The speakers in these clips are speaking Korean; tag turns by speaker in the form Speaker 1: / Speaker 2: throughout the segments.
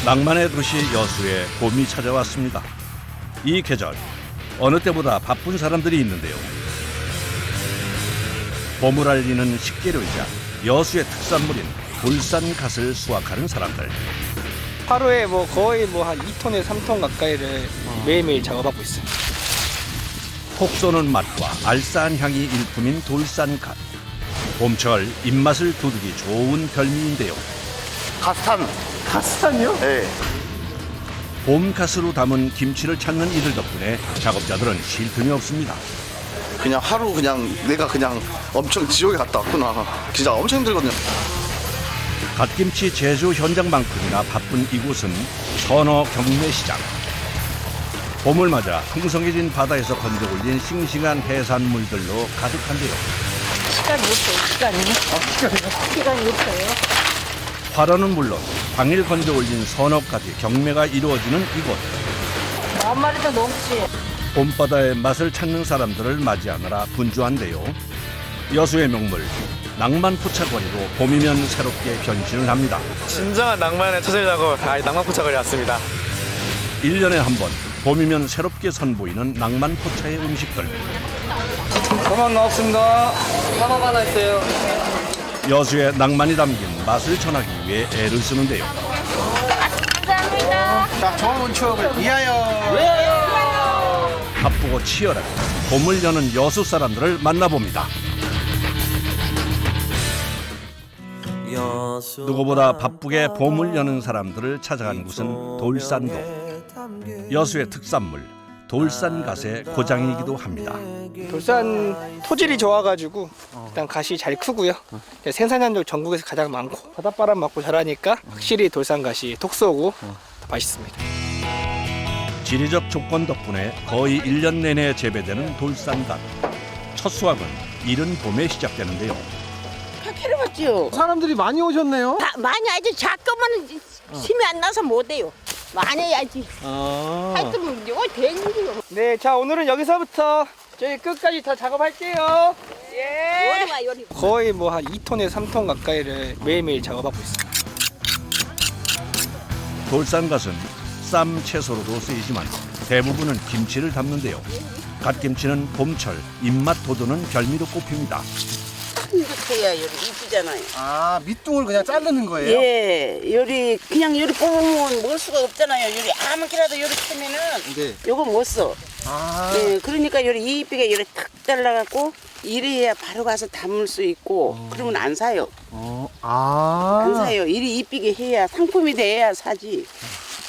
Speaker 1: 낭만의 도시 여수에 봄이 찾아왔습니다. 이 계절 어느 때보다 바쁜 사람들이 있는데요. 봄을 알리는 식재료이자 여수의 특산물인 돌산갓을 수확하는 사람들.
Speaker 2: 하루에 거의 한 2톤에서 3톤 가까이를 매일매일 작업하고 있어요.
Speaker 1: 톡 쏘는 맛과 알싸한 향이 일품인 돌산갓. 봄철 입맛을 돋우기 좋은 별미인데요.
Speaker 3: 가스탄.
Speaker 2: 가스탄이요?
Speaker 3: 네.
Speaker 1: 봄갓으로 담은 김치를 찾는 이들 덕분에 작업자들은 쉴 틈이 없습니다.
Speaker 3: 그냥 하루 내가 엄청 지옥에 갔다 왔구나. 진짜 엄청 힘들거든요.
Speaker 1: 갓김치 제조 현장만큼이나 바쁜 이곳은 선어 경매시장. 봄을 맞아 풍성해진 바다에서 건져 올린 싱싱한 해산물들로 가득한데요.
Speaker 4: 시간이 없어요. 시간이 없어요.
Speaker 1: 화로는 물론 당일 건져 올린 선어까지 경매가 이루어지는 이곳.
Speaker 4: 만 마리도 넘지.
Speaker 1: 봄바다의 맛을 찾는 사람들을 맞이하느라 분주한데요. 여수의 명물 낭만 포차거리도 봄이면 새롭게 변신을 합니다.
Speaker 5: 진정한 낭만을 찾으려고 낭만 포차거리 왔습니다.
Speaker 1: 1년에 한 번 봄이면 새롭게 선보이는 낭만 포차의 음식들.
Speaker 2: 가만 나왔습니다. 하나 하나 있어요.
Speaker 1: 여수의 낭만이 담긴 맛을 전하기 위해 애를 쓰는데요.
Speaker 2: 자, 좋은 추억을 위하여.
Speaker 1: 바쁘고 치열하게 봄을 여는 여수 사람들을 만나봅니다. 누구보다 바쁘게 봄을 여는 사람들을 찾아간 곳은 돌산도. 여수의 특산물 돌산갓의 고장이기도 합니다.
Speaker 2: 돌산 토질이 좋아가지고 일단 갓이 잘 크고요. 생산량도 전국에서 가장 많고 바닷바람 맞고 자라니까 확실히 돌산갓이 톡 쏘고 맛있습니다.
Speaker 1: 지리적 조건 덕분에 거의 1년 내내 재배되는 돌산갓. 첫 수확은 이른 봄에 시작되는데요.
Speaker 4: 캐러봤지요.
Speaker 6: 사람들이 많이 오셨네요.
Speaker 4: 많이 하지. 자꾸만 힘이 안 나서 못해요. 많이 해야지. 하여튼 이거 되는데요.
Speaker 2: 네, 자 오늘은 여기서부터 저희 끝까지 다 작업할게요.
Speaker 4: 요리 와 요리.
Speaker 2: 거의 한 2톤에서 3톤 가까이를 매일매일 작업하고 있어요.
Speaker 1: 돌산갓은 쌈 채소로도 쓰이지만 대부분은 김치를 담는데요. 갓김치는 봄철 입맛 돋우는 별미로 꼽힙니다.
Speaker 4: 이렇게야 요리 이쁘잖아요.
Speaker 6: 아, 밑둥을 그냥 자르는 거예요?
Speaker 4: 예, 요리 그냥 요리 뽑으면 먹을 수가 없잖아요. 요리 아무렇게라도 요리 캐면은
Speaker 6: 네.
Speaker 4: 요거 못 써.
Speaker 6: 아,
Speaker 4: 예, 그러니까 요리 이쁘게 요리 탁 잘라갖고 이래야 바로 가서 담을 수 있고 그러면 안 사요. 안 사요. 이리 이쁘게 해야 상품이 돼야 사지.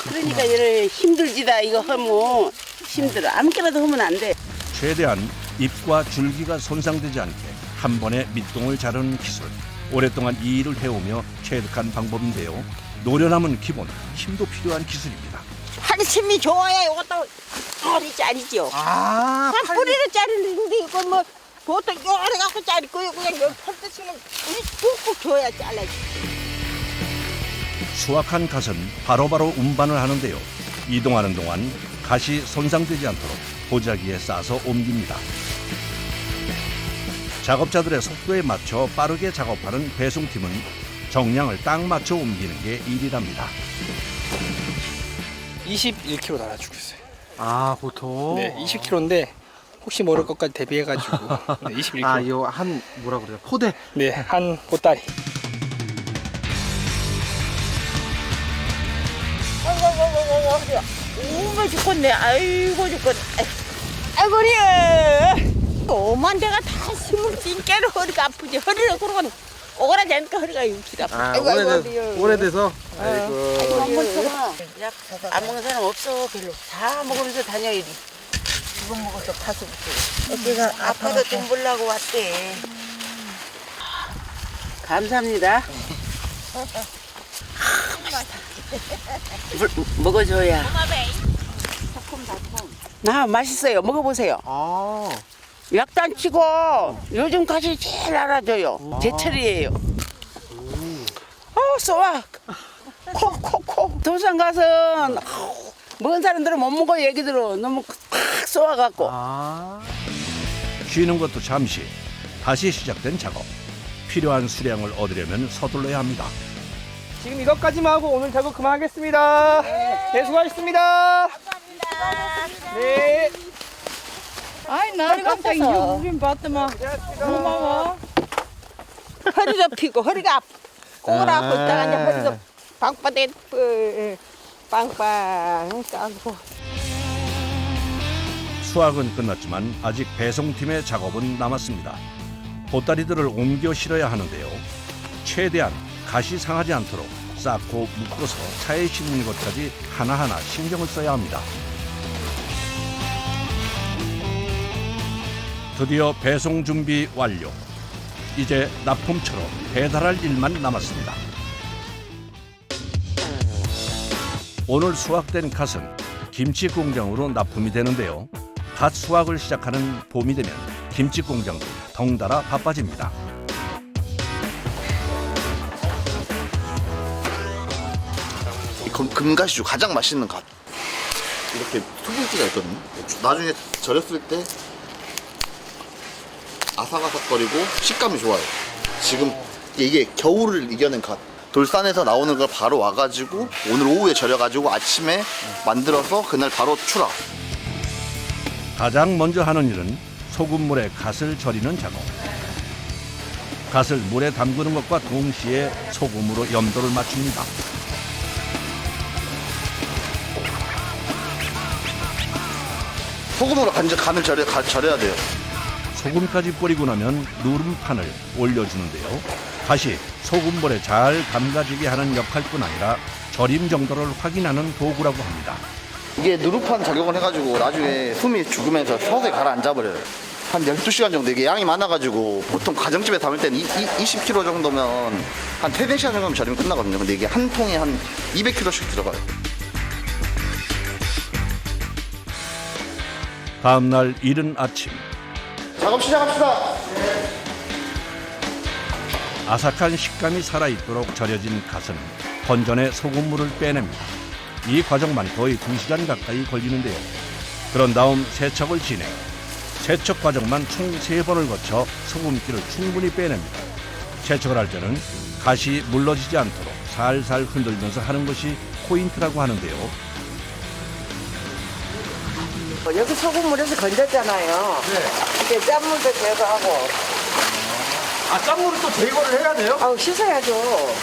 Speaker 4: 그러니까 이래 힘들지다 이거 하면 힘들어. 아무렇게라도 하면 안 돼.
Speaker 1: 최대한 잎과 줄기가 손상되지 않게 한 번에 밑동을 자르는 기술. 오랫동안 이 일을 해오며 체득한 방법인데요. 노련함은 기본, 힘도 필요한 기술입니다.
Speaker 4: 한심이 좋아야 이것도 허리 자리죠.
Speaker 6: 아,
Speaker 4: 한 뿌리를 자르는데 이거 보통 요래 갖고 자를 거예요. 그냥 여기 펼쳤으면 꾹꾹 줘야 잘라지.
Speaker 1: 수확한 갓은 바로바로 운반을 하는데요. 이동하는 동안 갓이 손상되지 않도록 보자기에 싸서 옮깁니다. 작업자들의 속도에 맞춰 빠르게 작업하는 배송팀은 정량을 딱 맞춰 옮기는 게 일이랍니다.
Speaker 2: 21kg 달아주고 있어요.
Speaker 6: 아, 보통.
Speaker 2: 네, 20kg인데 혹시 모를 것까지 대비해가지고 네, 21kg.
Speaker 6: 아, 이거 한 뭐라 그래요? 포대.
Speaker 2: 네, 한 보따리.
Speaker 4: 어머 죽겠네. 아이고 죽겠네. 아이고 그래. 오만 대가 다 심을 진짜로 허리가 아프지. 허리를 그러고 오그라지니까 허리가 육시다.
Speaker 6: 아, 오래돼서. 아이고.
Speaker 4: 한번 쳐봐. 안 먹는 사람 없어 별로. 다 먹으면서 다녀 이리. 이거 먹어서 파서부터. 어깨가 아파도 좀 보려고 왔대. 감사합니다. 먹어줘야. 나 맛있어요. 먹어보세요.
Speaker 6: 아,
Speaker 4: 약도 안 치고 요즘 가시 제일 알아줘요. 제철이에요. 쏘아. 콕콕콕. 도산 가서 먹은 사람들은 못 먹어 얘기들어. 너무 팍 쏘아갖고.
Speaker 6: 아.
Speaker 1: 쉬는 것도 잠시. 다시 시작된 작업. 필요한 수량을 얻으려면 서둘러야 합니다.
Speaker 2: 지금 이것까지만 하고 오늘 작업 그만하겠습니다. 네, 수고하셨습니다. 네.
Speaker 7: 아이 나 깜짝이 이름 봤더만 고마워. 허리도 피고 허리가 꼬라고 있다가 이제 허리도 빵빠대 빵빵 까고.
Speaker 1: 수확은 끝났지만 아직 배송팀의 작업은 남았습니다. 보따리들을 옮겨 실어야 하는데요. 최대한 가시 상하지 않도록 쌓고 묶어서 차에 실는 것까지 하나하나 신경을 써야 합니다. 드디어 배송 준비 완료. 이제 납품처럼 배달할 일만 남았습니다. 오늘 수확된 갓은 김치 공장으로 납품이 되는데요. 갓 수확을 시작하는 봄이 되면 김치 공장도 덩달아 바빠집니다.
Speaker 3: 이 금가시주 가장 맛있는 갓. 이렇게 수분기가 있거든요. 나중에 절였을 때 아삭아삭거리고 식감이 좋아요. 지금 이게 겨울을 이겨낸 갓. 돌산에서 나오는 걸 바로 와가지고 오늘 오후에 절여가지고 아침에 만들어서 그날 바로 출하.
Speaker 1: 가장 먼저 하는 일은 소금물에 갓을 절이는 작업. 갓을 물에 담그는 것과 동시에 소금으로 염도를 맞춥니다.
Speaker 3: 소금으로 간을 절여야 돼요.
Speaker 1: 소금까지 뿌리고 나면 누름판을 올려주는데요. 다시 소금물에 잘 담가지게 하는 역할뿐 아니라 절임 정도를 확인하는 도구라고 합니다.
Speaker 3: 이게 누르판 작용을 해가지고 나중에 숨이 죽으면서 서서히 가라앉아버려요. 한 12시간 정도. 이게 양이 많아가지고 보통 가정집에 담을 때는 20kg 정도면 한 3-4시간 정도면 절이면 끝나거든요. 근데 이게 한 통에 한 200kg씩 들어가요.
Speaker 1: 다음 날 이른 아침,
Speaker 3: 작업 시작합시다.
Speaker 1: 아삭한 식감이 살아있도록 절여진 갓은 건전에 소금물을 빼냅니다. 이 과정만 거의 2시간 가까이 걸리는데요. 그런 다음 세척을 진행. 세척 과정만 총 3번을 거쳐 소금기를 충분히 빼냅니다. 세척을 할 때는 갓이 물러지지 않도록 살살 흔들면서 하는 것이 포인트라고 하는데요.
Speaker 7: 여기 소금물에서 건졌잖아요. 이제 짠물도 제거하고.
Speaker 6: 아, 짠물을 또 제거를 해야 돼요?
Speaker 7: 아우 씻어야죠.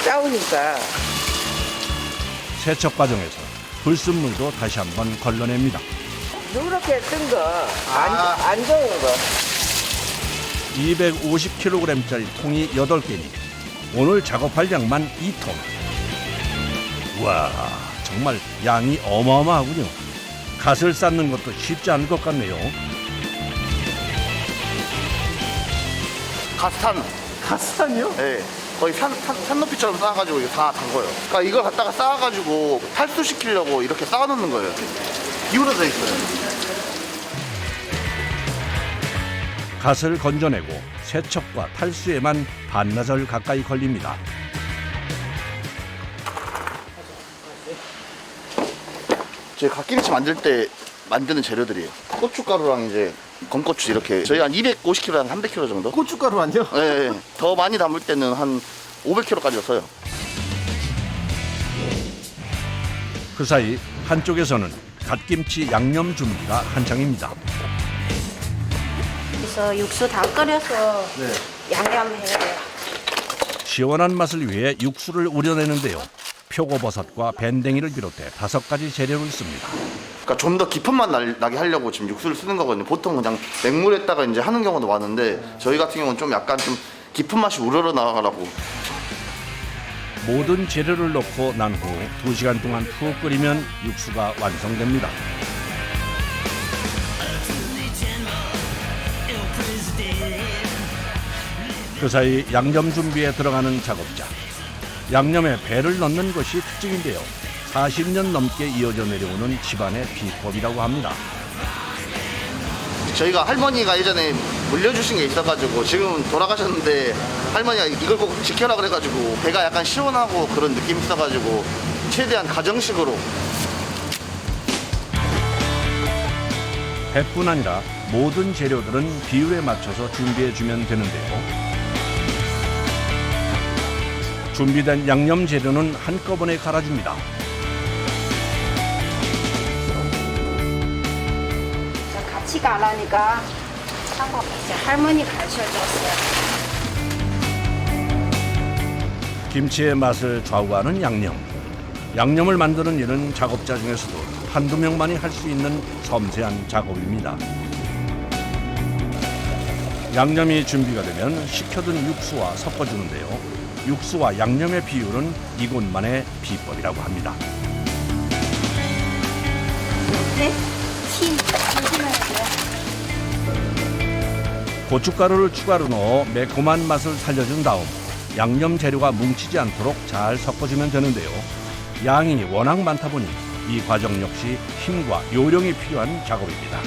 Speaker 7: 짜우니까.
Speaker 1: 세척 과정에서 불순물도 다시 한번 걸러냅니다.
Speaker 7: 누렇게 뜬 거, 안 좋은 거.
Speaker 1: 250kg짜리 통이 8개니 오늘 작업할 양만 2톤. 와, 정말 양이 어마어마하군요. 갓을 쌓는 것도 쉽지 않을 것 같네요.
Speaker 3: 갓산.
Speaker 6: 갓산이요?
Speaker 3: 네. 거의 산높이처럼 쌓아가지고 이거 다 담궈요. 그러니까 이걸 갖다가 쌓아가지고 탈수시키려고 이렇게 쌓아놓는 거예요. 기울어져 있어요.
Speaker 1: 갓을 건져내고 세척과 탈수에만 반나절 가까이 걸립니다.
Speaker 3: 저희 갓김치 만들 때 만드는 재료들이에요. 고춧가루랑 이제 검고추 이렇게 저희 한 250kg, 한 300kg 정도?
Speaker 6: 고춧가루만요?
Speaker 3: 네, 네. 더 많이 담을 때는 한 500kg까지 써요.
Speaker 1: 그 사이 한쪽에서는 갓김치 양념 준비가 한창입니다.
Speaker 8: 그래서 육수 다 끓여서 양념해야 돼요.
Speaker 1: 시원한 맛을 위해 육수를 우려내는데요. 표고버섯과 밴댕이를 비롯해 5가지 재료를 씁니다.
Speaker 3: 그러니까 좀 더 깊은 맛 나게 하려고 지금 육수를 쓰는 거거든요. 보통 그냥 맹물에다가 이제 하는 경우도 많은데 저희 같은 경우는 좀 약간 좀 깊은 맛이 우러러 나가라고.
Speaker 1: 모든 재료를 넣고 난 후 2시간 동안 푹 끓이면 육수가 완성됩니다. 그 사이 양념 준비에 들어가는 작업자. 양념에 배를 넣는 것이 특징인데요. 40년 넘게 이어져 내려오는 집안의 비법이라고 합니다.
Speaker 3: 저희가 할머니가 예전에 물려주신 게 있어가지고 지금은 돌아가셨는데 할머니가 이걸 꼭 지켜라 그래가지고 배가 약간 시원하고 그런 느낌이 있어가지고 최대한 가정식으로.
Speaker 1: 배뿐 아니라 모든 재료들은 비율에 맞춰서 준비해주면 되는데요. 준비된 양념 재료는 한꺼번에 갈아줍니다.
Speaker 8: 저 같이가 안 하니까 하고 이제 할머니 가르쳐줬어요.
Speaker 1: 김치의 맛을 좌우하는 양념. 양념을 만드는 일은 작업자 중에서도 한두 명만이 할 수 있는 섬세한 작업입니다. 양념이 준비가 되면 식혀둔 육수와 섞어주는데요. 육수와 양념의 비율은 이곳만의 비법이라고 합니다.
Speaker 8: 네? 힘 조심해야 돼요.
Speaker 1: 고춧가루를 추가로 넣어 매콤한 맛을 살려준 다음 양념 재료가 뭉치지 않도록 잘 섞어주면 되는데요. 양이 워낙 많다 보니 이 과정 역시 힘과 요령이 필요한 작업입니다.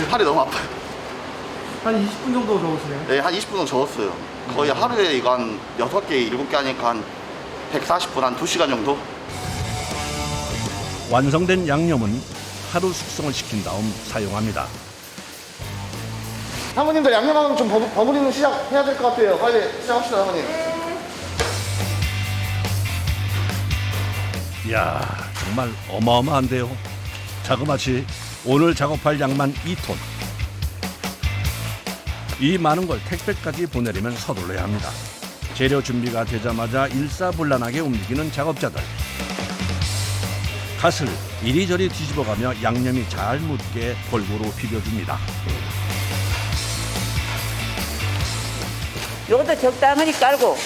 Speaker 3: 팔이 너무 아파요.
Speaker 6: 한 20분 정도 적으시네요.
Speaker 3: 네, 한 20분 정도 저었어요. 거의 하루에 이거 한 6개, 7개 하니까 한 140분, 한 2시간 정도?
Speaker 1: 완성된 양념은 하루 숙성을 시킨 다음 사용합니다.
Speaker 3: 사모님들 양념하면 좀 버무리는 시작해야 될 것 같아요. 빨리 시작합시다, 사모님.
Speaker 1: 이야, 정말 어마어마한데요. 자그마치 오늘 작업할 양만 2톤. 이 많은 걸 택배까지 보내려면 서둘러야 합니다. 재료 준비가 되자마자 일사불란하게 움직이는 작업자들. 갓을 이리저리 뒤집어가며 양념이 잘 묻게 골고루 비벼줍니다.
Speaker 7: 요것도 적당히 깔고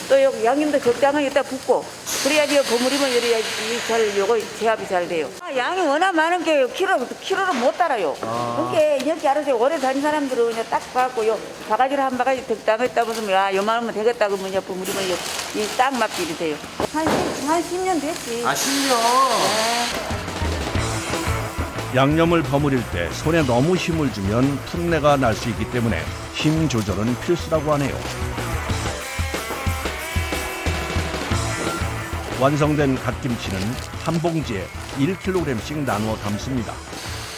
Speaker 7: 또 요 양념도 적당히 여기다 붓고 그래야지 버무리면 이래야지 잘 요거 제압이 잘 돼요. 양이 워낙 많은 게 키로로 못 따라요. 그러니까 이렇게 알아서 오래 다닌 사람들은 그냥 딱 봐갖고 요 바가지를 한 바가지 적당히 따 보면 아 요만하면 되겠다 그러면 이제 버무리면 이 딱 맞게 이래 돼요. 한 10년 됐지.
Speaker 6: 아, 10년.
Speaker 1: 양념을 버무릴 때 손에 너무 힘을 주면 풋내가 날 수 있기 때문에 힘 조절은 필수라고 하네요. 완성된 갓김치는 한 봉지에 1kg씩 나누어 담습니다.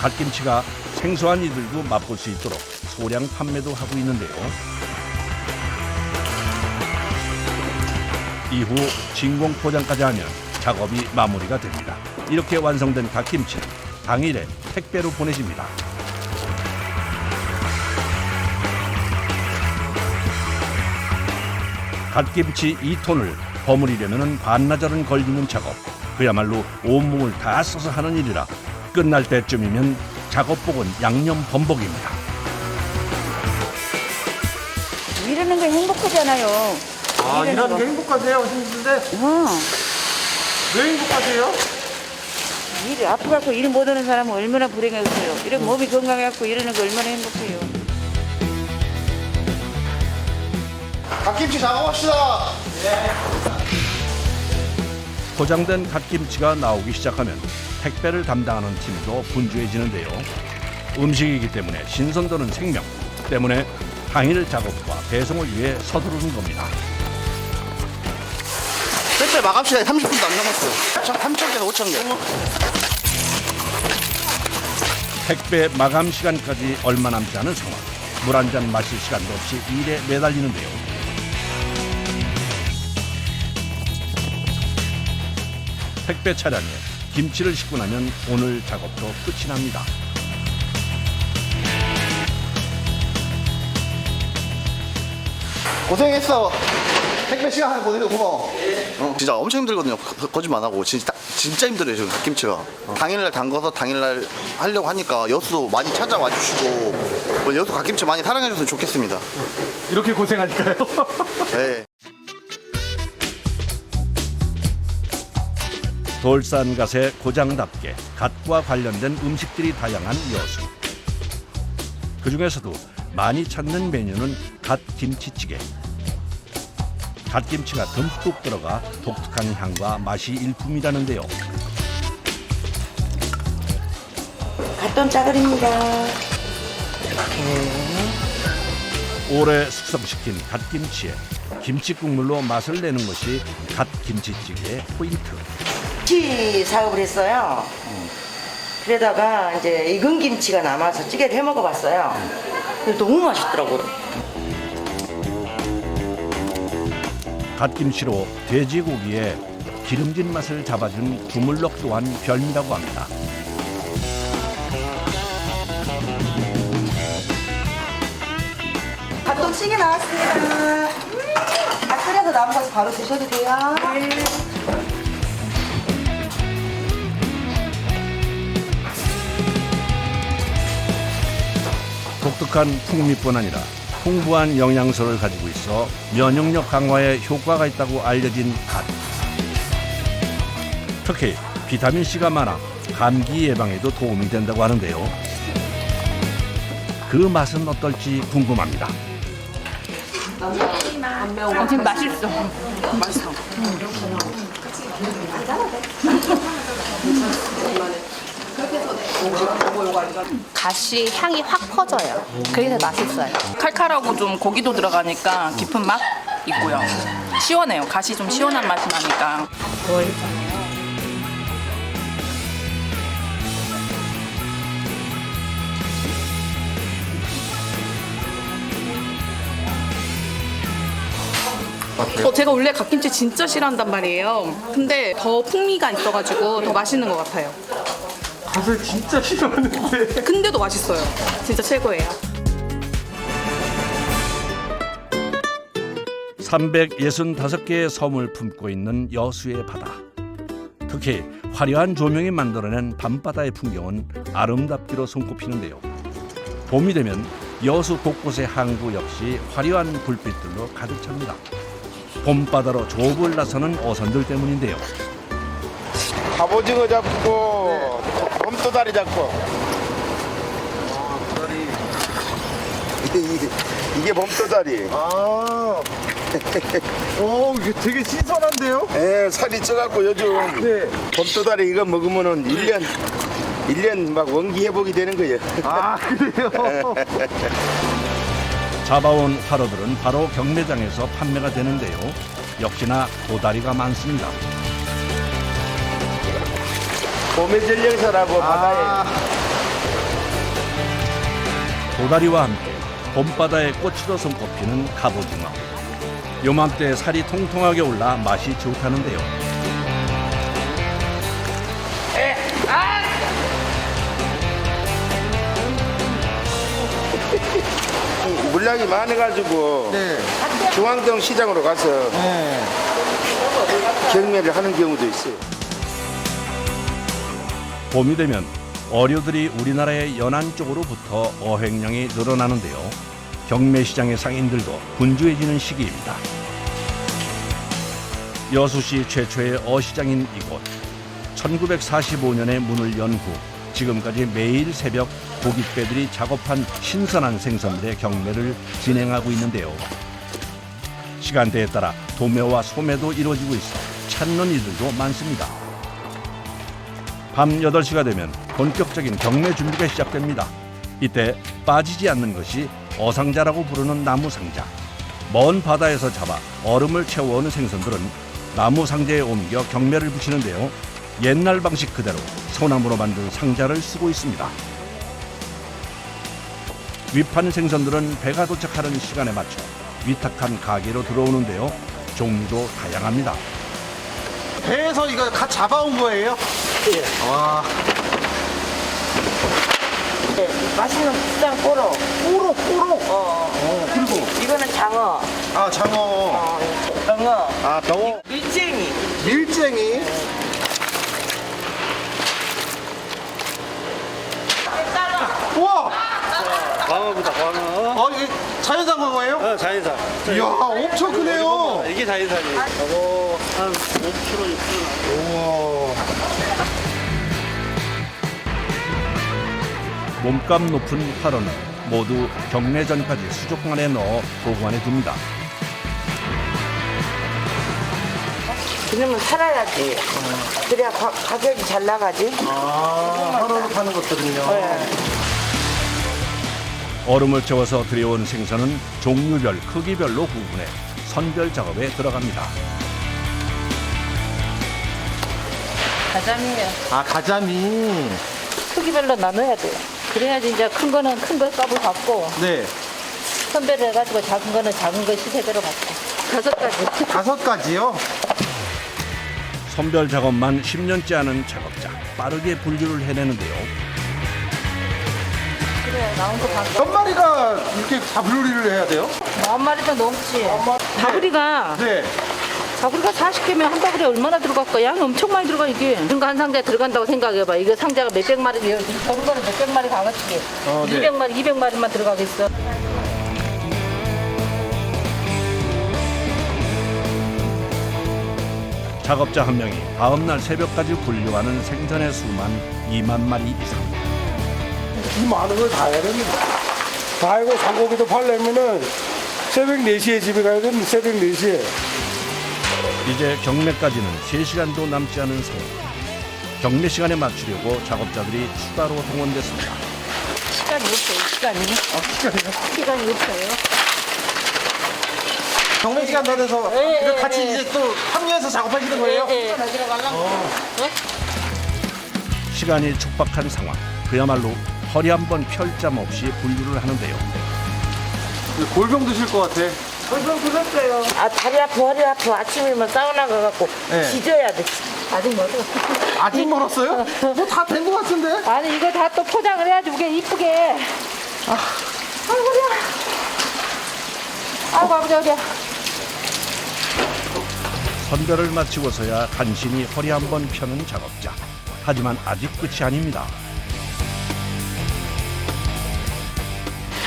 Speaker 1: 갓김치가 생소한 이들도 맛볼 수 있도록 소량 판매도 하고 있는데요. 이후 진공 포장까지 하면 작업이 마무리가 됩니다. 이렇게 완성된 갓김치는 당일에 택배로 보내집니다. 갓김치 2톤을 버무리려면 반나절은 걸리는 작업. 그야말로 온몸을 다 써서 하는 일이라 끝날 때쯤이면 작업복은 양념 범벅입니다.
Speaker 7: 이러는 거 행복하잖아요.
Speaker 6: 아,
Speaker 7: 이러는
Speaker 6: 일하는
Speaker 7: 거.
Speaker 6: 게 행복하세요? 힘든데? 왜 행복하세요?
Speaker 7: 일 아프갖고 일 못하는 사람은 얼마나 불행해요. 이런 몸이 건강해갖고 이러는 거 얼마나 행복해요.
Speaker 3: 갓김치 작업합시다.
Speaker 1: 포장된 갓김치가 나오기 시작하면 택배를 담당하는 팀도 분주해지는데요. 음식이기 때문에 신선도는 생명 때문에 당일 작업과 배송을 위해 서두르는 겁니다.
Speaker 3: 택배 마감 시간이 30분도 안 남았어요. 3,000개에서 5,000개.
Speaker 1: 택배 마감 시간까지 얼마 남지 않은 상황. 물 한 잔 마실 시간도 없이 일에 매달리는데요. 택배 차량에 김치를 싣고 나면 오늘 작업도 끝이 납니다.
Speaker 3: 고생했어. 택배 시간 하나 보내줘 고마워. 진짜 엄청 힘들거든요. 거짓말 안 하고 진짜 힘들어요 지금 갓김치가. 당일날 담궈서 당일날 하려고 하니까 여수도 많이 찾아와 주시고 여수 갓김치 많이 사랑해 줬으면 좋겠습니다.
Speaker 6: 이렇게 고생하니까요.
Speaker 3: 네.
Speaker 1: 돌산갓의 고장답게 갓과 관련된 음식들이 다양한 여수. 그중에서도 많이 찾는 메뉴는 갓김치찌개. 갓김치가 듬뿍 들어가 독특한 향과 맛이 일품이라는데요.
Speaker 7: 갓돈 짜글입니다.
Speaker 1: 오래 숙성시킨 갓김치에 김치 국물로 맛을 내는 것이 갓김치찌개의 포인트.
Speaker 9: 김치 사업을 했어요. 그러다가 이제 익은 김치가 남아서 찌개를 해 먹어봤어요. 근데 너무 맛있더라고요.
Speaker 1: 갓김치로 돼지고기에 기름진 맛을 잡아준 주물럭 또한 별미라고 합니다.
Speaker 9: 갓김치게 나왔습니다. 다 끓여서 남은 거 바로 드셔도 돼요.
Speaker 1: 독특한 풍미뿐 아니라 풍부한 영양소를 가지고 있어 면역력 강화에 효과가 있다고 알려진 갓. 특히 비타민C가 많아 감기 예방에도 도움이 된다고 하는데요. 그 맛은 어떨지 궁금합니다.
Speaker 7: 지금 맛있어. 맛있어.
Speaker 8: 갓이 향이 확 퍼져요. 그래서 맛있어요.
Speaker 10: 칼칼하고 좀 고기도 들어가니까 깊은 맛 있고요. 시원해요. 갓이 좀 시원한 맛이 나니까.
Speaker 11: 제가 원래 갓김치 진짜 싫어한단 말이에요. 근데 더 풍미가 있어가지고 더 맛있는 것 같아요.
Speaker 6: 갓을 진짜 싫어하는데.
Speaker 11: 근데도 맛있어요. 진짜 최고예요.
Speaker 1: 365개의 섬을 품고 있는 여수의 바다. 특히 화려한 조명이 만들어낸 밤바다의 풍경은 아름답기로 손꼽히는데요. 봄이 되면 여수 곳곳의 항구 역시 화려한 불빛들로 가득 찹니다. 봄바다로 조업을 나서는 어선들 때문인데요.
Speaker 12: 갑오징어 잡고 봄도다리 잡고. 이게 봄도다리.
Speaker 6: 이게 되게 신선한데요?
Speaker 12: 예, 살이 쪄갖고 요즘 봄도다리 이거 먹으면은 1년 막 원기 회복이 되는 거예요.
Speaker 6: 아, 그래요?
Speaker 1: 잡아온 화로들은 바로 경매장에서 판매가 되는데요. 역시나 도다리가 많습니다.
Speaker 12: 봄의 전령사라고 바다에.
Speaker 1: 도다리와 함께 봄바다의 꽃으로 손꼽히는 갑오징어. 요맘때 살이 통통하게 올라 맛이 좋다는데요.
Speaker 12: 물량이 많아가지고 중앙동 시장으로 가서 경매를 하는 경우도 있어요.
Speaker 1: 봄이 되면 어류들이 우리나라의 연안 쪽으로부터 어획량이 늘어나는데요. 경매시장의 상인들도 분주해지는 시기입니다. 여수시 최초의 어시장인 이곳. 1945년에 문을 연 후 지금까지 매일 새벽 고깃배들이 작업한 신선한 생선들의 경매를 진행하고 있는데요. 시간대에 따라 도매와 소매도 이루어지고 있어 찾는 이들도 많습니다. 밤 8시가 되면 본격적인 경매 준비가 시작됩니다. 이때 빠지지 않는 것이 어상자라고 부르는 나무 상자. 먼 바다에서 잡아 얼음을 채워오는 생선들은 나무 상자에 옮겨 경매를 붙이는데요. 옛날 방식 그대로 소나무로 만든 상자를 쓰고 있습니다. 위판 생선들은 배가 도착하는 시간에 맞춰 위탁한 가게로 들어오는데요. 종류도 다양합니다.
Speaker 6: 배에서 이거 갓 잡아온 거예요?
Speaker 9: 예.
Speaker 6: 와.
Speaker 9: 네, 맛있는 비싼 꼬로.
Speaker 6: 꼬로. 그리고
Speaker 9: 이거는 장어.
Speaker 6: 아, 장어.
Speaker 9: 병어.
Speaker 6: 아, 병어.
Speaker 9: 밀쟁이.
Speaker 6: 밀쟁이. 우와!
Speaker 5: 광어보다 광어.
Speaker 6: 이게 자연산 광어예요?
Speaker 5: 자연산.
Speaker 6: 이야, 엄청 크네요.
Speaker 5: 이게 자연산이에요. 저거 한 5kg, 6kg.
Speaker 6: 우와.
Speaker 1: 몸값 높은 화로는 모두 경매전까지 수족관에 넣어 보관해 둡니다.
Speaker 9: 그러면 살아야지. 그래야 가격이 잘 나가지.
Speaker 6: 화로로 파는 것들은요.
Speaker 9: 네.
Speaker 1: 얼음을 채워서 들여온 생선은 종류별, 크기별로 구분해 선별 작업에 들어갑니다.
Speaker 7: 가자미요.
Speaker 6: 아, 가자미.
Speaker 7: 크기별로 나눠야 돼요. 그래야지 이제 큰 거는 큰 거 값을 받고
Speaker 6: 네.
Speaker 7: 선별을 해가지고 작은 거는 작은 거 시세대로 받고 5가지.
Speaker 6: 5가지요?
Speaker 1: 선별 작업만 10년째 하는 작업자. 빠르게 분류를 해내는데요.
Speaker 7: 그래 나온 거 받고.
Speaker 6: 몇 마리가 이렇게 자부리를 해야 돼요?
Speaker 7: 40마리도 넘지. 바구리가
Speaker 6: 네.
Speaker 7: 바구리가 40개면 한 바구리에 얼마나 들어갈까? 양이 엄청 많이 들어가 이게. 그러니까 한 상자에 들어간다고 생각해봐. 이거 상자가 몇백 마리, 저런 거는 몇백 마리 가겠지.
Speaker 6: 네.
Speaker 7: 200마리, 200마리만 들어가겠어.
Speaker 1: 작업자 한 명이 다음날 새벽까지 분류하는 생선의 수만 2만 마리 이상.
Speaker 13: 이 많은 걸 다 해야 됩니다. 다 하고 장고기도 팔려면은 새벽 4시에 집에 가야 됩니다. 새벽 4시에.
Speaker 1: 이제 경매까지는 3시간도 남지 않은 상황. 경매 시간에 맞추려고 작업자들이 추가로 동원됐습니다.
Speaker 7: 시간이 없어요, 시간이. 시간이 없어요.
Speaker 6: 경매 시간 다 돼서 이거 같이 이제 또 합류해서 작업하시는 거예요?
Speaker 1: 시간이 촉박한 상황. 그야말로 허리 한번 펼 잠 없이 분류를 하는데요.
Speaker 6: 골병 드실 것 같아.
Speaker 9: 골병 들었어요. 아, 다리 아프, 허리 아프. 아침이면 사우나 가갖고
Speaker 6: 네.
Speaker 9: 지져야 돼.
Speaker 7: 아직 멀어.
Speaker 6: 아직 멀었어요? 뭐 다 된 것 같은데?
Speaker 7: 아니 이거 다 또 포장을 해야지 이게 이쁘게. 아이고야. 아이고 아버지야.
Speaker 1: 선별을 마치고서야 간신히 허리 한번 펴는 작업자. 하지만 아직 끝이 아닙니다.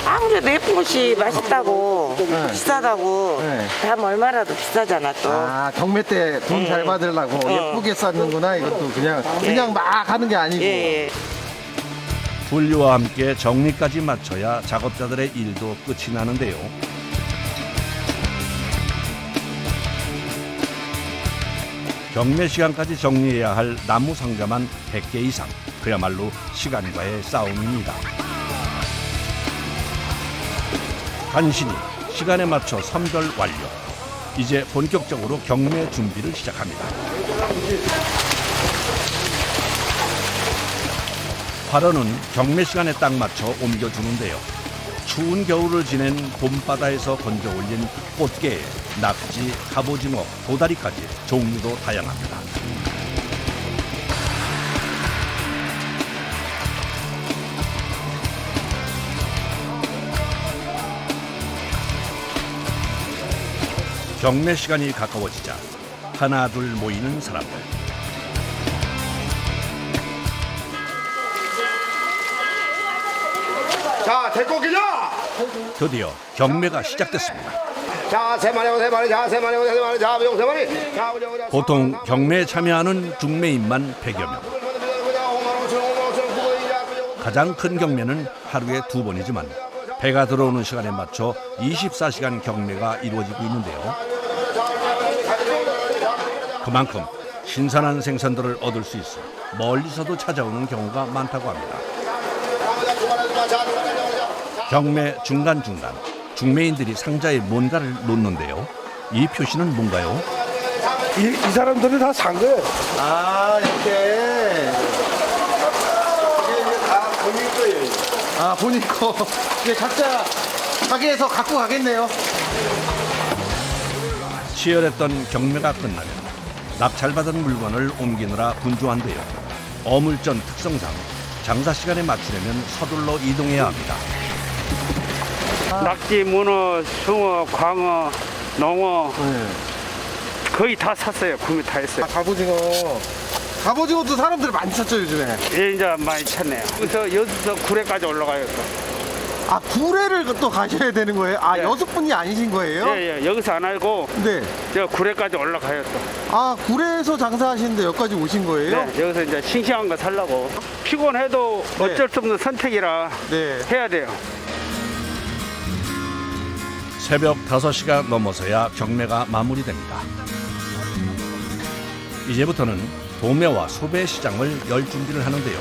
Speaker 9: 아무래도 예쁜 것이 맛있다고, 비싸다고. 다음 얼마라도 비싸잖아, 또.
Speaker 6: 아, 경매 때 돈 잘 받으려고 예쁘게 쌓는구나. 이것도 그냥 막 하는 게 아니고.
Speaker 1: 분류와 함께 정리까지 마쳐야 작업자들의 일도 끝이 나는데요. 경매 시간까지 정리해야 할 나무 상자만 100개 이상. 그야말로 시간과의 싸움입니다. 간신히 시간에 맞춰 선별 완료. 이제 본격적으로 경매 준비를 시작합니다. 발언은 경매 시간에 딱 맞춰 옮겨주는데요. 추운 겨울을 지낸 봄바다에서 건져 올린 꽃게, 낙지, 갑오징어, 도다리까지 종류도 다양합니다. 경매 시간이 가까워지자 하나둘 모이는 사람들.
Speaker 12: 자, 대꼬기냐?
Speaker 1: 드디어 경매가 시작됐습니다.
Speaker 12: 자, 3마리, 자, 3마리, 자, 3마리. 자,
Speaker 1: 보통 경매에 참여하는 중매인만 100여 명. 가장 큰 경매는 하루에 2번이지만 배가 들어오는 시간에 맞춰 24시간 경매가 이루어지고 있는데요. 그만큼 신선한 생선들을 얻을 수 있어 멀리서도 찾아오는 경우가 많다고 합니다. 경매 중간중간 중매인들이 상자에 뭔가를 놓는데요. 이 표시는 뭔가요?
Speaker 13: 이 사람들이 다 산 거예요.
Speaker 6: 아, 이렇게.
Speaker 12: 이게 다 본인 거예요.
Speaker 6: 아, 본인 거. 이게 각자 가게에서 갖고 가겠네요.
Speaker 1: 치열했던 경매가 끝나면 낙찰받은 물건을 옮기느라 분주한데요. 어물전 특성상 장사 시간에 맞추려면 서둘러 이동해야 합니다.
Speaker 14: 낙지, 문어, 숭어, 광어, 농어 거의 다 샀어요. 구매 다 했어요.
Speaker 6: 갑오징어도 사람들이 많이 찾죠 요즘에.
Speaker 14: 예, 이제 많이 찾네요. 그래서 여기서 구례까지 올라가요. 또.
Speaker 6: 아, 구례를 또 가셔야 되는 거예요? 아,
Speaker 14: 예.
Speaker 6: 6분이 아니신 거예요?
Speaker 14: 예, 여기서 안 하고
Speaker 6: 네.
Speaker 14: 저 구례까지 올라가요. 또.
Speaker 6: 아, 구례에서 장사하시는데 여기까지 오신 거예요?
Speaker 14: 네, 여기서 이제 싱싱한 거 살라고. 피곤해도 어쩔 수 없는 선택이라 해야 돼요.
Speaker 1: 새벽 5시가 넘어서야 경매가 마무리됩니다. 이제부터는 도매와 소배 시장을 열 준비를 하는데요.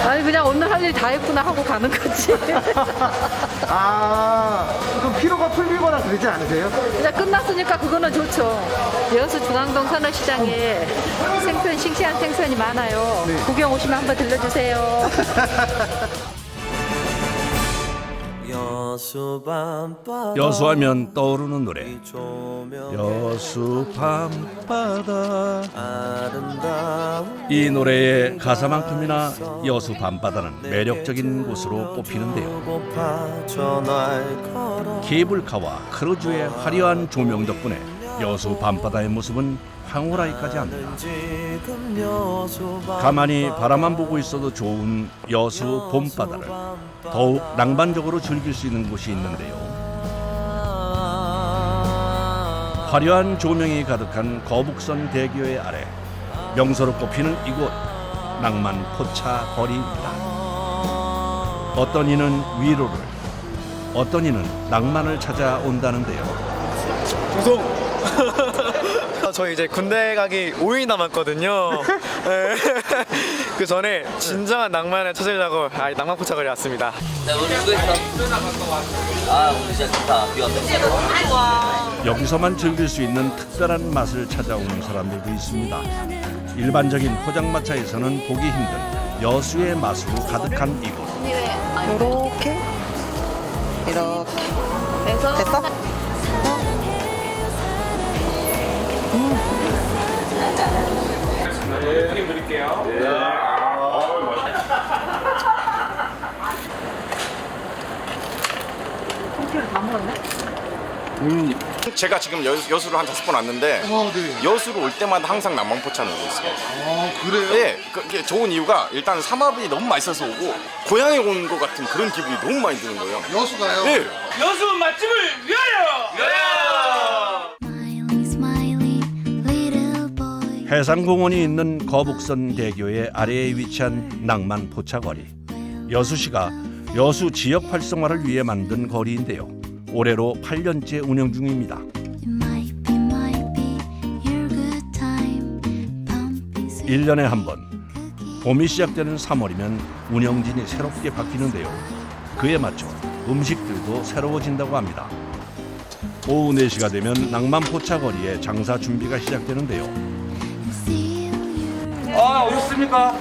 Speaker 7: 아이고
Speaker 15: 그냥 오늘 할 일 다 했구나 하고 가는 거지.
Speaker 6: 그럼 피로가 풀리거나 그러지 않으세요?
Speaker 15: 이제 끝났으니까 그거는 좋죠. 여수 중앙동 선어시장에 생선, 싱싱한 생선이 많아요. 구경 오시면 한번 들려주세요.
Speaker 1: 여수하면 떠오르는 노래 여수 밤바다. 이 노래의 가사만큼이나 여수 밤바다는 매력적인 곳으로 꼽히는데요. 케이블카와 크루즈의 화려한 조명 덕분에 여수 밤바다의 모습은 황홀하기까지 합니다. 가만히 바라만 보고 있어도 좋은 여수 봄바다를 더욱 낭만적으로 즐길 수 있는 곳이 있는데요. 화려한 조명이 가득한 거북선 대교의 아래 명소로 꼽히는 이곳 낭만 포차 거리입니다. 어떤 이는 위로를, 어떤 이는 낭만을 찾아온다는데요.
Speaker 5: 구성. 저 이제 군대 가기 5일 남았거든요. 네. 그 전에 진정한 낭만을 찾으려고 낭만 포차거리 왔습니다.
Speaker 1: 여기서만 즐길 수 있는 특별한 맛을 찾아오는 사람들도 있습니다. 일반적인 포장마차에서는 보기 힘든 여수의 맛으로 가득한 이곳.
Speaker 9: 이렇게 됐어?
Speaker 5: 네, 드림 드릴게요.
Speaker 16: 제가 지금 여수를 한 5번 왔는데 여수로 올 때마다 항상 낭만포차는 오고 있어요.
Speaker 6: 그래요?
Speaker 16: 네, 그게 좋은 이유가 일단 삼합이 너무 맛있어서 오고 고향에 온 것 같은 그런 기분이 너무 많이 드는 거예요.
Speaker 6: 여수가요?
Speaker 16: 네.
Speaker 14: 여수 맛집을 위하여!
Speaker 1: 해상공원이 있는 거북선 대교의 아래에 위치한 낭만 포차거리. 여수시가 여수 지역 활성화를 위해 만든 거리인데요. 올해로 8년째 운영 중입니다. 1년에 한 번, 봄이 시작되는 3월이면 운영진이 새롭게 바뀌는데요. 그에 맞춰 음식들도 새로워진다고 합니다. 오후 4시가 되면 낭만 포차거리에 장사 준비가 시작되는데요.
Speaker 17: 오셨습니까?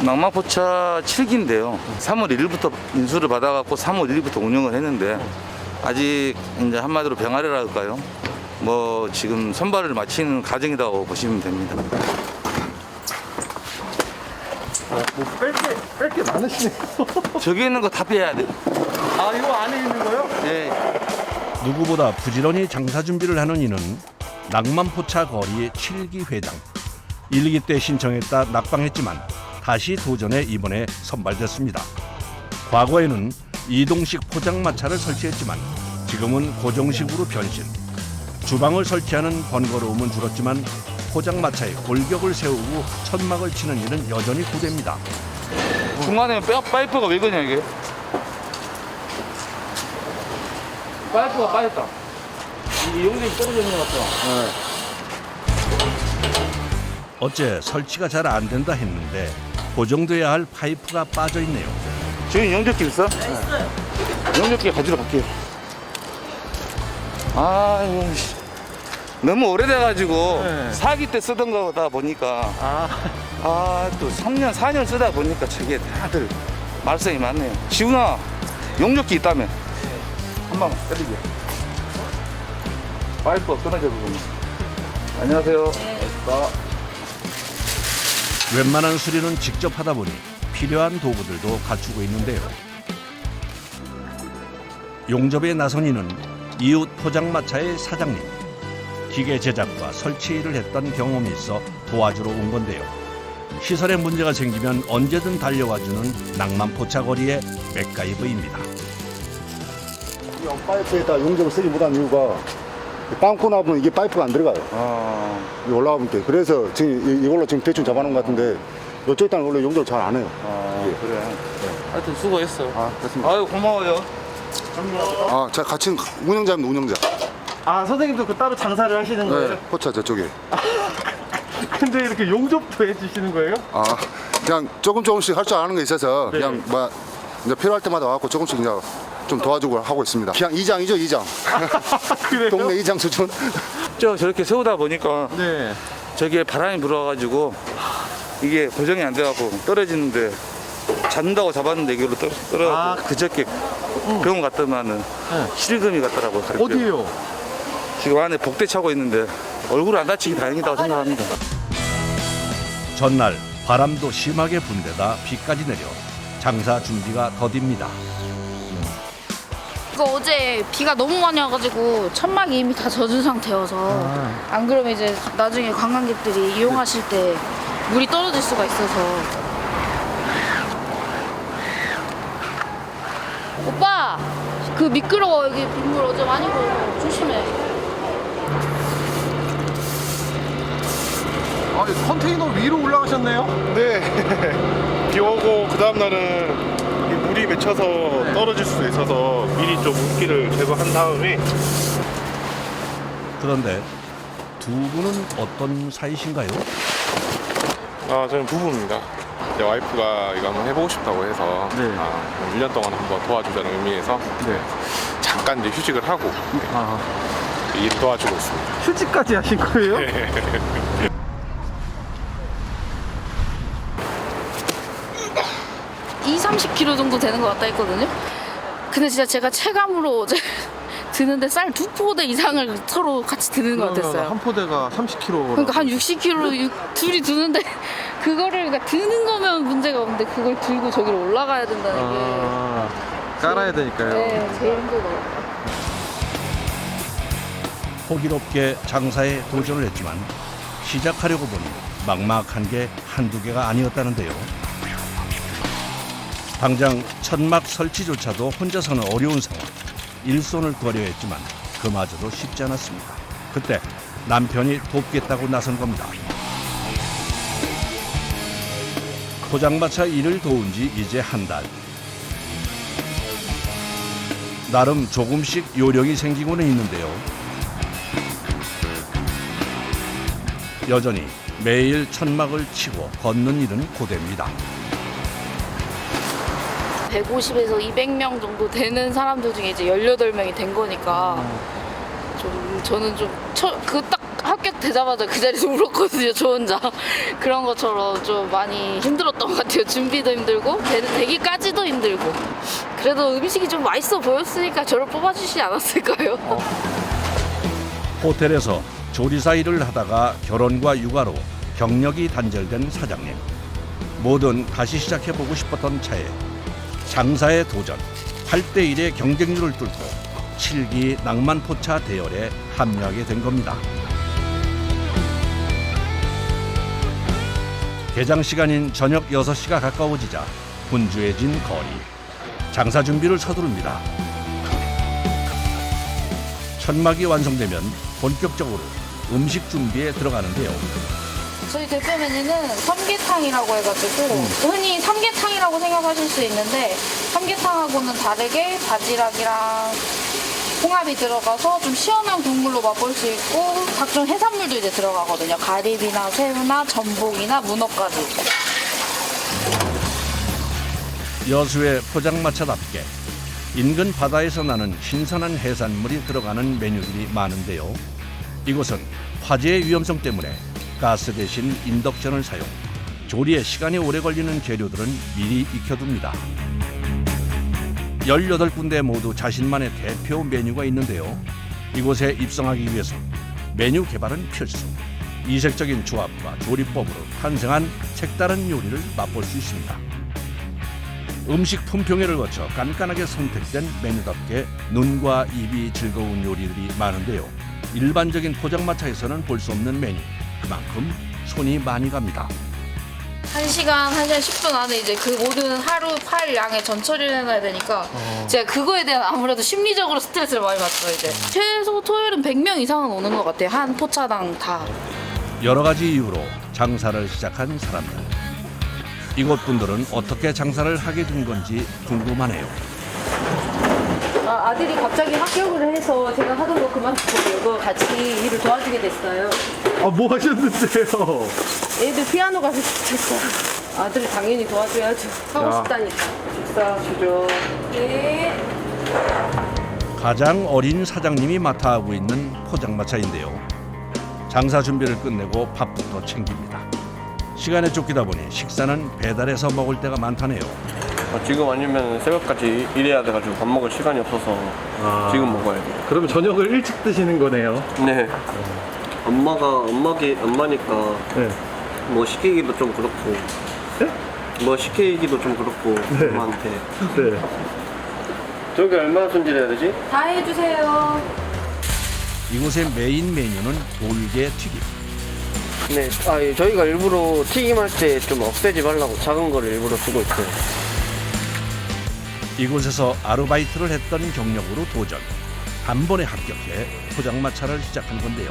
Speaker 17: 낭만포차 7기인데요. 3월 1일부터 인수를 받아갖고 3월 1일부터 운영을 했는데 아직 이제 한마디로 병아리라 할까요? 뭐 지금 선발을 마치는 과정이라고 보시면 됩니다.
Speaker 6: 뺄 게 많으시네요.
Speaker 17: 저기 있는 거 다 빼야 돼.
Speaker 6: 이거 안에 있는 거요?
Speaker 17: 네.
Speaker 1: 누구보다 부지런히 장사 준비를 하는 이는 낭만포차 거리의 7기 회장. 1기 때 신청했다 낙방했지만 다시 도전해 이번에 선발됐습니다. 과거에는 이동식 포장마차를 설치했지만 지금은 고정식으로 변신. 주방을 설치하는 번거로움은 줄었지만 포장마차에 골격을 세우고 천막을 치는 일은 여전히 고됩니다.
Speaker 17: 중간에 파이프가 왜 그러냐 이게? 파이프가 빠졌다. 이게 용접이 떨어져 있는 것 같아.
Speaker 1: 어째 설치가 잘 안 된다 했는데 고정돼야 할 파이프가 빠져 있네요.
Speaker 17: 지금 용접기 있어? 네. 용접기 가지러 갈게요. 이거 너무 오래돼가지고 사기 때 쓰던 거다 보니까 또 3년 4년 쓰다 보니까 저게 다들 말썽이 많네요. 지훈아 용접기 있다며? 한 방 때리게. 파이프가 끊어져 버렸네. 안녕하세요.
Speaker 1: 웬만한 수리는 직접 하다 보니 필요한 도구들도 갖추고 있는데요. 용접에 나선 이는 이웃 포장마차의 사장님. 기계 제작과 설치 일을 했던 경험이 있어 도와주러 온 건데요. 시설에 문제가 생기면 언제든 달려와주는 낭만 포차거리의 맥가이버입니다.
Speaker 18: 이 파이프에다 용접을 쓰지 못한 이유가 빵꾸 나면 이게 파이프가 안 들어가요. 이거 올라가면 돼. 그래서 지금 이걸로 지금 대충 잡아놓은 것 같은데 이쪽 일단 원래 용접을 잘 안 해요.
Speaker 17: 그래. 하여튼 수고했어. 됐습니다. 아유 고마워요.
Speaker 18: 자 같이 운영자입니다. 운영자.
Speaker 6: 선생님도 그 따로 장사를 하시는 거예요?
Speaker 18: 네, 포차 저쪽에.
Speaker 6: 근데 이렇게 용접도 해주시는 거예요?
Speaker 18: 아, 그냥 조금씩 할 줄 아는 게 있어서 그냥 뭐 이제 필요할 때마다 와갖고 조금씩 이제 좀 도와주고 하고 있습니다. 그냥 이장이죠, 이장. 동네 이장 수준.
Speaker 17: 저렇게 세우다 보니까 저기에 바람이 불어가지고 이게 고정이 안 돼갖고 떨어지는데 잡는다고 잡았는데 이걸로 떨어져갖고 그저께 병원 갔더만은 실금이 갔더라고요.
Speaker 6: 어디에요?
Speaker 17: 지금 안에 복대 차고 있는데 얼굴 안 다치기 다행이다고 생각합니다.
Speaker 1: 전날 바람도 심하게 분 데다 비까지 내려 장사 준비가 더딥니다.
Speaker 19: 이거 어제 비가 너무 많이 와가지고 천막이 이미 다 젖은 상태여서 안 그러면 이제 나중에 관광객들이 이용하실 때 물이 떨어질 수가 있어서. 오빠, 그 미끄러워. 여기 빗물 어제 많이 부어서 조심해.
Speaker 6: 컨테이너 위로 올라가셨네요?
Speaker 20: 네. 비 오고 그 다음 날은 이 물이 맺혀서 떨어질 수도 있어서 미리 좀 물기를 제거한 다음에.
Speaker 1: 그런데 두 분은 어떤 사이신가요?
Speaker 20: 저는 부부입니다. 제 와이프가 이거 한번 해보고 싶다고 해서 1년 동안 한번 도와주자는 의미에서 잠깐 이제 휴직을 하고 일 도와주고 있습니다.
Speaker 6: 휴직까지 하신 거예요?
Speaker 19: 30kg 정도 되는 것 같다 했거든요. 근데 진짜 제가 체감으로 어제 드는데 쌀 2포대 이상을 서로 같이 드는 것 같았어요.
Speaker 6: 한 포대가 30kg.
Speaker 19: 그러니까 한 60kg 둘이 드는데 그거를 그러니까 드는 거면 문제가 없는데 그걸 들고 저기로 올라가야 된다는 게
Speaker 6: 깔아야 되니까요.
Speaker 19: 네, 제일 힘들더라고요.
Speaker 1: 호기롭게 장사에 도전을 했지만 시작하려고 보니 막막한 게 한두 개가 아니었다는데요. 당장 천막 설치조차도 혼자서는 어려운 상황. 일손을 구하려 했지만 그마저도 쉽지 않았습니다. 그때 남편이 돕겠다고 나선 겁니다. 포장마차 일을 도운 지 이제 한 달. 나름 조금씩 요령이 생기고는 있는데요. 여전히 매일 천막을 치고 걷는 일은 고됩니다.
Speaker 19: 150에서 200명 정도 되는 사람들 중에 이제 18명이 된 거니까 좀 저는 좀 그 딱 합격되자마자 그 자리에서 울었거든요, 저 혼자. 그런 것처럼 좀 많이 힘들었던 것 같아요. 준비도 힘들고 되기까지도 힘들고. 그래도 음식이 좀 맛있어 보였으니까 저를 뽑아주시지 않았을까요?
Speaker 1: 호텔에서 조리사 일을 하다가 결혼과 육아로 경력이 단절된 사장님. 뭐든 다시 시작해보고 싶었던 차에 장사의 도전, 8대1의 경쟁률을 뚫고 7기 낭만포차 대열에 합류하게 된 겁니다. 개장 시간인 저녁 6시가 가까워지자 분주해진 거리. 장사 준비를 서두릅니다. 천막이 완성되면 본격적으로 음식 준비에 들어가는데요.
Speaker 19: 저희 대표 메뉴는 삼계탕이라고 해가지고 흔히 삼계탕이라고 생각하실 수 있는데 삼계탕하고는 다르게 바지락이랑 홍합이 들어가서 좀 시원한 국물로 맛볼 수 있고 각종 해산물도 이제 들어가거든요. 가리비나 새우나 전복이나 문어까지.
Speaker 1: 여수의 포장마차답게 인근 바다에서 나는 신선한 해산물이 들어가는 메뉴들이 많은데요. 이곳은 화재의 위험성 때문에 가스 대신 인덕션을 사용, 조리에 시간이 오래 걸리는 재료들은 미리 익혀둡니다. 18군데 모두 자신만의 대표 메뉴가 있는데요. 이곳에 입성하기 위해서 메뉴 개발은 필수. 이색적인 조합과 조리법으로 탄생한 색다른 요리를 맛볼 수 있습니다. 음식 품평회를 거쳐 깐깐하게 선택된 메뉴답게 눈과 입이 즐거운 요리들이 많은데요. 일반적인 포장마차에서는 볼 수 없는 메뉴. 그만큼 손이 많이 갑니다.
Speaker 19: 1시간 10분 안에 이제 그 모든 하루 팔 양의 전처리를 해놔야 되니까 제가 그거에 대한 아무래도 심리적으로 스트레스를 많이 받죠. 이제 최소 토요일은 100명 이상은 오는 것 같아요. 한 포차당 다.
Speaker 1: 여러 가지 이유로 장사를 시작한 사람들. 이곳 분들은 어떻게 장사를 하게 된 건지 궁금하네요.
Speaker 15: 아들이 갑자기 합격을 해서 제가 하던 거 그만두고 이거 같이 일을 도와주게 됐어요.
Speaker 6: 아, 뭐 하셨는데요?
Speaker 15: 애들 피아노 가서 시켰어요. 아들을 당연히 도와줘야죠. 하고
Speaker 6: 야.
Speaker 15: 싶다니까. 식사 주죠. 네.
Speaker 1: 가장 어린 사장님이 맡아 하고 있는 포장마차인데요. 장사 준비를 끝내고 밥부터 챙깁니다. 시간에 쫓기다 보니 식사는 배달해서 먹을 때가 많다네요.
Speaker 21: 지금 아니면 새벽까지 일해야 돼가지고 밥 먹을 시간이 없어서 지금 먹어야 돼요.
Speaker 6: 그러면 저녁을 일찍 드시는 거네요?
Speaker 21: 네. 엄마니까
Speaker 6: 네.
Speaker 21: 뭐 시키기도 좀 그렇고. 뭐 시키기도 좀 그렇고 엄마한테.
Speaker 6: 네.
Speaker 21: 저기 얼마나 손질해야 되지?
Speaker 15: 다 해주세요.
Speaker 1: 이곳의 메인 메뉴는 돌게 튀김.
Speaker 21: 네. 저희가 일부러 튀김할 때 좀 없애지 말라고 작은 거를 일부러 쓰고 있어요.
Speaker 1: 이곳에서 아르바이트를 했던 경력으로 도전. 한 번에 합격해 포장마차를 시작한 건데요.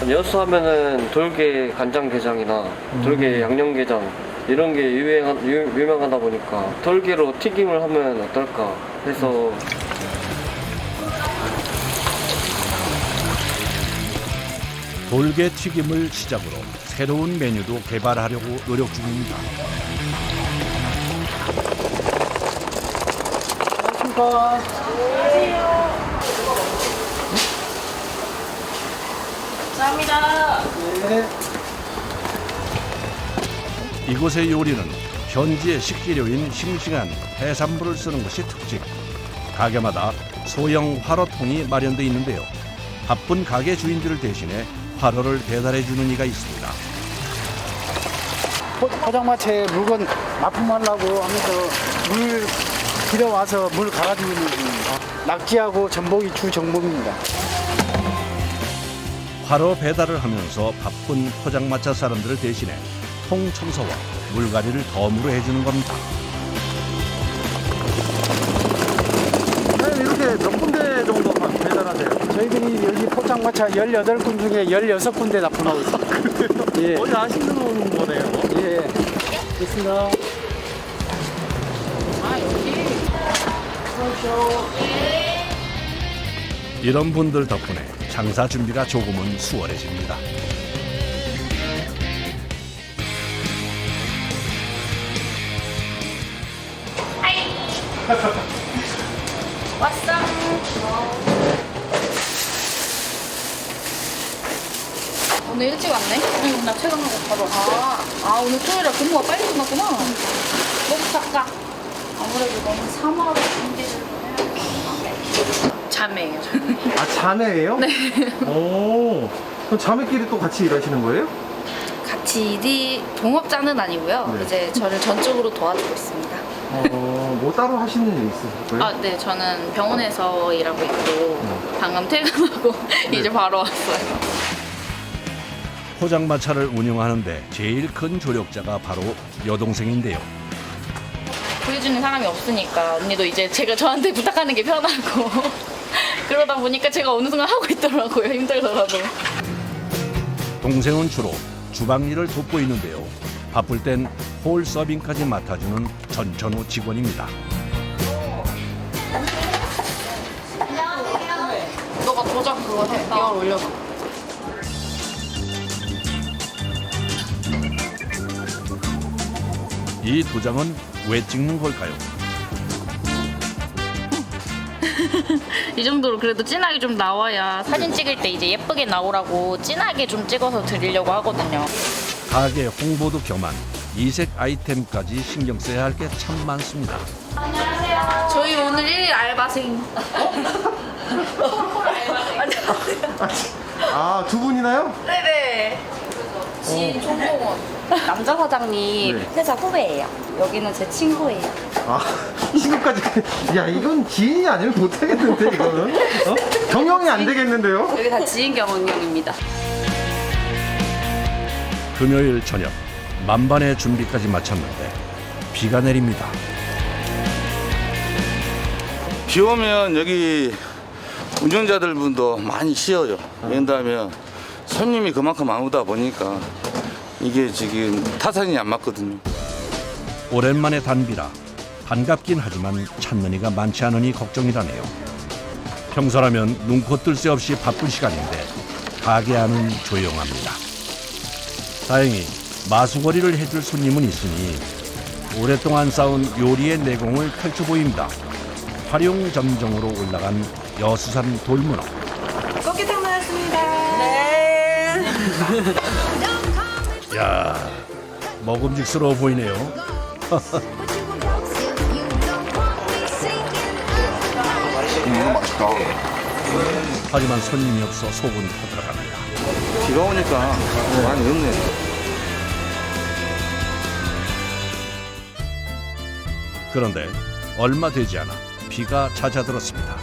Speaker 21: 여수 하면은 돌게 간장게장이나 돌게 양념게장 이런 게 유명하다 보니까 돌게로 튀김을 하면 어떨까 해서
Speaker 1: 돌게 튀김을 시작으로 새로운 메뉴도 개발하려고 노력 중입니다.
Speaker 15: 감사합니다.
Speaker 1: 이곳의 요리는 현지의 식재료인 싱싱한 해산물을 쓰는 것이 특징. 가게마다 소형 화로통이 마련돼 있는데요. 바쁜 가게 주인들을 대신해 화로를 배달해주는 이가 있습니다.
Speaker 22: 포장마차에 물건 납품하려고 하면서 물 들여와서 물 갈아주고 있는 중입니다. 낙지하고 전복이 주 종목입니다.
Speaker 1: 화로 배달을 하면서 바쁜 포장마차 사람들을 대신해 통 청소와 물갈이를 덤으로 해주는 겁니다.
Speaker 6: 이렇게 몇 군데 정도 배달하세요?
Speaker 22: 저희들이 여기 포장마차 18군 중에 16군데 납품하고 있습니다. 예.
Speaker 6: 거의 아시는 거네요.
Speaker 22: 예. 됐습니다.
Speaker 1: 이런 분들 덕분에 장사 준비가 조금은 수월해집니다.
Speaker 15: 왔어.
Speaker 19: 오늘 일찍 왔네? 응, 나 퇴근하고 바로 왔어. 오늘 토요일에 근무가 빨리 끝났구나. 너무 작가. 아무래도 너는 3화로 준비를 자매예요.
Speaker 6: 아, 자매예요?
Speaker 19: 네.
Speaker 6: 오, 그럼 자매끼리 또 같이 일하시는 거예요?
Speaker 19: 같이 일이 동업자는 아니고요.
Speaker 6: 네.
Speaker 19: 이제 저를 전적으로 도와주고 있습니다.
Speaker 6: 뭐 따로 하시는 일 있으실까요?
Speaker 19: 네, 저는 병원에서 일하고 있고 방금 퇴근하고 이제 바로 왔어요.
Speaker 1: 포장마차를 운영하는데 제일 큰 조력자가 바로 여동생인데요.
Speaker 19: 구해주는 사람이 없으니까 언니도 이제 제가 저한테 부탁하는 게 편하고 그러다 보니까 제가 어느 순간 하고 있더라고요. 힘들더라도.
Speaker 1: 동생은 주로 주방 일을 돕고 있는데요. 바쁠 땐 홀 서빙까지 맡아주는 전천후 직원입니다.
Speaker 19: 너가 도장 그거 해. 이걸 올려봐.
Speaker 1: 이 도장은 왜 찍는 걸까요?
Speaker 19: 이 정도로 그래도 진하게 좀 나와야 사진 찍을 때 이제 예쁘게 나오라고 진하게 좀 찍어서 드리려고 하거든요.
Speaker 1: 가게 홍보도 겸한 이색 아이템까지 신경 써야 할 게 참 많습니다.
Speaker 19: 안녕하세요. 저희 오늘 1일 알바생.
Speaker 6: 아, 두 분이나요?
Speaker 19: 네네. 지인 총동원.
Speaker 7: 남자 사장님
Speaker 6: 네.
Speaker 7: 회사 후배예요. 여기는 제 친구예요.
Speaker 6: 아, 친구까지. 야, 이건 지인이 아니면 못하겠는데, 이거는. 경영이 안 되겠는데요?
Speaker 7: 여기 다 지인 경영입니다.
Speaker 1: 금요일 저녁 만반의 준비까지 마쳤는데 비가 내립니다.
Speaker 17: 비 오면 여기 운전자들 분도 많이 쉬어요. 왜냐하면 손님이 그만큼 안 오다 보니까 이게 지금 타산이 안 맞거든요.
Speaker 1: 오랜만에 단비라 반갑긴 하지만 찾는 이가 많지 않으니 걱정이라네요. 평소라면 눈코 뜰 새 없이 바쁜 시간인데 가게 안은 조용합니다. 다행히 마수거리를 해줄 손님은 있으니 오랫동안 쌓은 요리의 내공을 펼쳐 보입니다. 활용점정으로 올라간 여수산 돌문어.
Speaker 2: 꽃게탕 나왔습니다. 네.
Speaker 1: 야, 먹음직스러워 보이네요.
Speaker 3: 맛있다.
Speaker 1: 하지만 손님이 없어 속은 터들어갑니다.
Speaker 17: 비가 오니까 많이 없네.
Speaker 1: 그런데 얼마 되지 않아 비가 잦아들었습니다.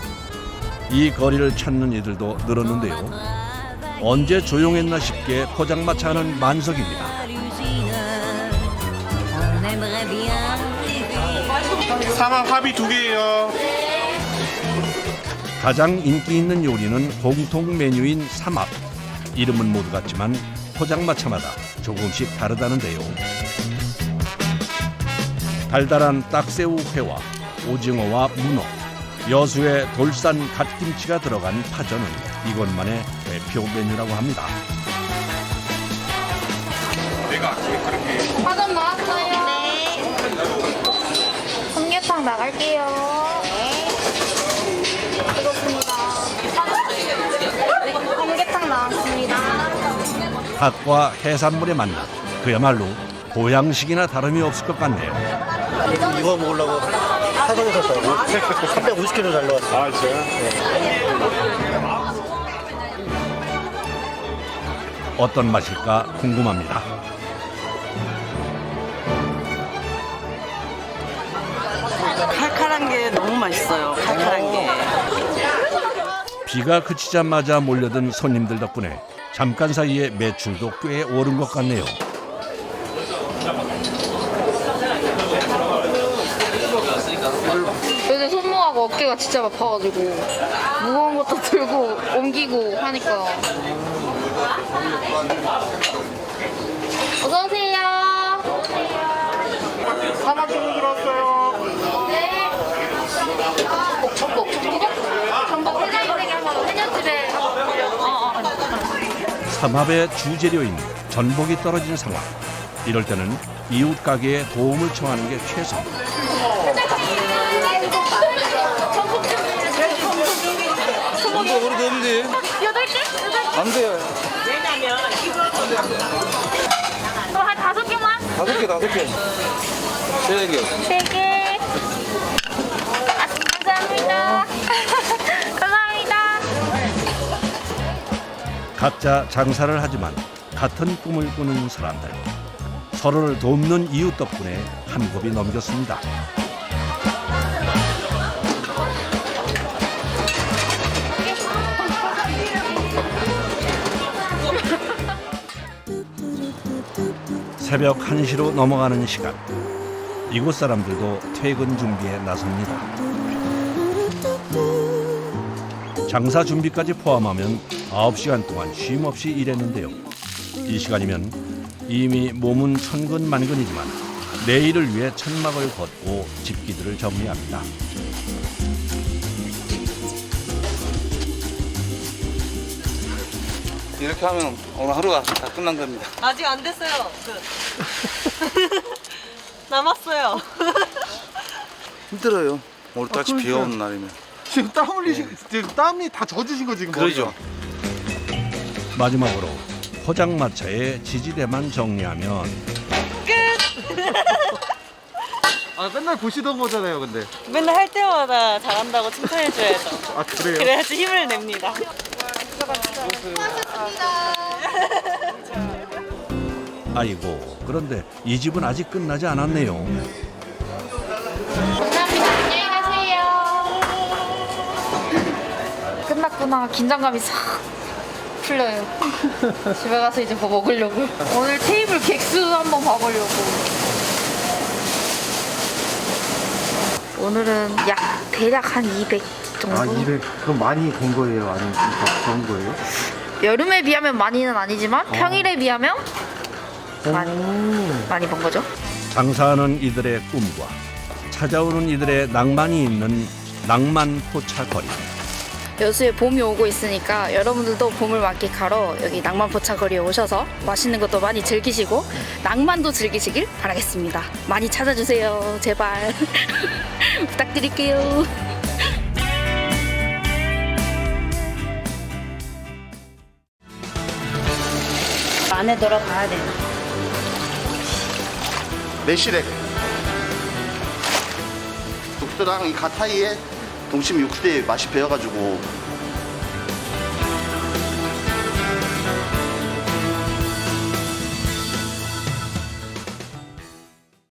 Speaker 1: 이 거리를 찾는 이들도 늘었는데요. 언제 조용했나 싶게 포장마차는 만석입니다.
Speaker 20: 사막 합이 2개예요.
Speaker 1: 가장 인기 있는 요리는 공통 메뉴인 삼합. 이름은 모두 같지만 포장마차마다 조금씩 다르다는데요. 달달한 딱새우 회와 오징어와 문어, 여수의 돌산 갓김치가 들어간 파전은 이곳만의 대표 메뉴라고 합니다.
Speaker 19: 파전 나왔어요. 네. 삼계탕 나갈게요. 네. 뜨겁습니다. 삼계탕 나왔습니다.
Speaker 1: 닭과 해산물의 만남, 그야말로 보양식이나 다름이 없을 것 같네요.
Speaker 6: 이거 먹으려고 사성에서 샀어요. 350kg 달려왔어요.
Speaker 20: 아, 진짜요?
Speaker 1: 어떤 맛일까 궁금합니다.
Speaker 9: 칼칼한 게 너무 맛있어요. 칼칼한 게.
Speaker 1: 비가 그치자마자 몰려든 손님들 덕분에 잠깐 사이에 매출도 꽤 오른 것 같네요.
Speaker 19: 요새 손목하고 어깨가 진짜 아파가지고 무거운 것도 들고 옮기고 하니까. 어서 오세요. 하나 주문 들었어요. 네. 전복 해장국에 한번 해장집에
Speaker 1: 삼합의 주재료인 전복이 떨어진 상황. 이럴 때는 이웃 가게에 도움을 청하는 게 최선입니다.
Speaker 17: 전복 우리도 없는데.
Speaker 19: 8개?
Speaker 17: 안 돼요.
Speaker 19: 왜냐면 이거 한 5개만?
Speaker 17: 5개. 3개.
Speaker 19: 3개. 감사합니다. 감사합니다.
Speaker 1: 각자 장사를 하지만 같은 꿈을 꾸는 사람들. 서로를 돕는 이웃 덕분에 한 곱이 넘겼습니다. 새벽 1시로 넘어가는 시간. 이곳 사람들도 퇴근 준비에 나섭니다. 장사 준비까지 포함하면 9시간 동안 쉼 없이 일했는데요. 이 시간이면 이미 몸은 천근만근이지만 내일을 위해 천막을 걷고 집기들을 정리합니다.
Speaker 17: 이렇게 하면 오늘 하루가 다 끝난 겁니다.
Speaker 2: 아직 안 됐어요. 남았어요.
Speaker 17: 힘들어요. 오늘같이 비가 오는 날이면.
Speaker 6: 지금 땀 지금 땀이 다 젖으신 거 지금.
Speaker 17: 그러죠.
Speaker 1: 마지막으로 포장마차의 지지대만 정리하면
Speaker 6: 아 맨날 보시던 거잖아요, 근데.
Speaker 2: 맨날 할 때마다 잘한다고 칭찬해줘야죠.
Speaker 6: 아 그래요?
Speaker 2: 그래야지 힘을 냅니다.
Speaker 1: 아이고, 그런데 이 집은 아직 끝나지 않았네요.
Speaker 19: 감사합니다. 안녕히 가세요. 끝났구나. 긴장감이 싹 풀려요. 집에 가서 이제 뭐 먹으려고. 오늘 테이블 객수 한번 봐보려고. 오늘은 대략 한 200 정도?
Speaker 6: 아 200. 그럼 많이 된 거예요? 아니면 좀 적은 거예요?
Speaker 19: 여름에 비하면 많이는 아니지만 평일에 비하면 많이 번 거죠.
Speaker 1: 장사하는 이들의 꿈과 찾아오는 이들의 낭만이 있는 낭만 포차거리.
Speaker 19: 여수에 봄이 오고 있으니까 여러분들도 봄을 만끽하러 여기 낭만포차거리에 오셔서 맛있는 것도 많이 즐기시고 낭만도 즐기시길 바라겠습니다. 많이 찾아주세요. 제발. 부탁드릴게요.
Speaker 9: 안에 들어가야 돼.
Speaker 3: 매실액. 국수랑 이 갓타이에 동심 육수의 맛이 배어가지고